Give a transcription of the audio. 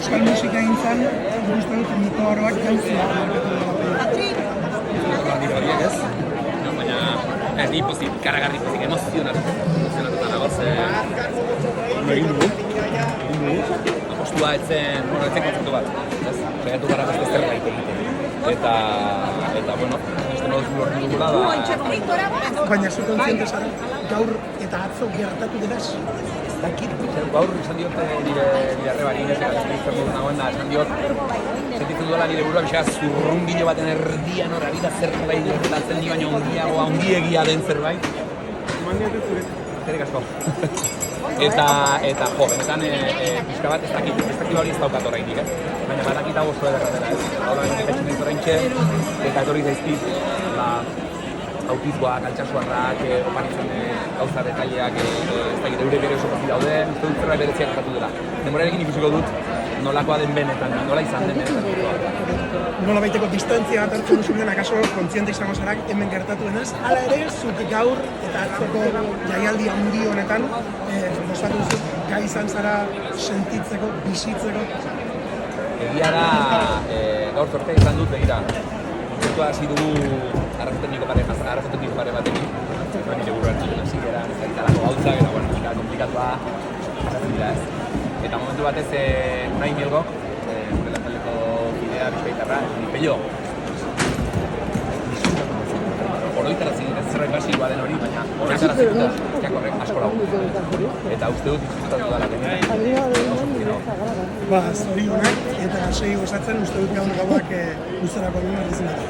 euskal musika egintzan, uste dut mito oroak jauzia. Nire horiek ez, baina ni pozik, karagarri pozik, emozionatuta nagoz. Egin dugu. Apostua etzen kontzertu bat, ez? Saiatu gara beste zerbait egiten. Eta bueno, beste moduz lortu dugula da... Baina zu kontziente zara, gaur eta atzo gertatu denaz? Ez dakit, gaur esan diot nire arrebari, eta izan dut nagoen da, esan diot, sentitzen duela nire burua pixka zurrungilo baten erdian hor, abita zerbait gertatzen dio, baina ondiegia den zerbait. Zerik asko. Eta jo, benetan pixka bat ez dakit hori ez daukat oraindik, baina badakit hau oso ederra dela, ez? Hau da, egiten dut oraintxe, eta etorri zaizkit, autizmoak, altxasuarrak, oparitzen gauza detaileak, ez dakit, eure bere oso pozik daude, uste dut zerbait bereziak gertatu dela. Denborarekin ikusiko dut nolakoa den benetan, nola izan den benetan. Nola baiteko distantzia bat hartzen duzunean, akaso kontziente izango zarak hemen gertatu denaz, hala ere, zuk gaur eta atzoko jaialdi handi honetan, gozatu duzu, gai izan zara sentitzeko, bizitzeko. Egia da, gaur sortea izan dut begira. Kontzertua hasi dugu arazo tekniko pare batekin. Nire buruan hasi gara, zaitalako gauzak, eta bueno, komplikatua pasatzen dira ez. Eta momentu batez, Unai Mielgok, gure lantaleko kidea bizkaitarra, Pello. Oroitarazi dut, zerbait basikoa den hori, baina oroitarazi dut, jakorrek asko lagun. Eta uste dut disfrutatu dela denean. Zorionak eta segi gozatzen uste dut gaur gauak luzerako nuen ardizen dut.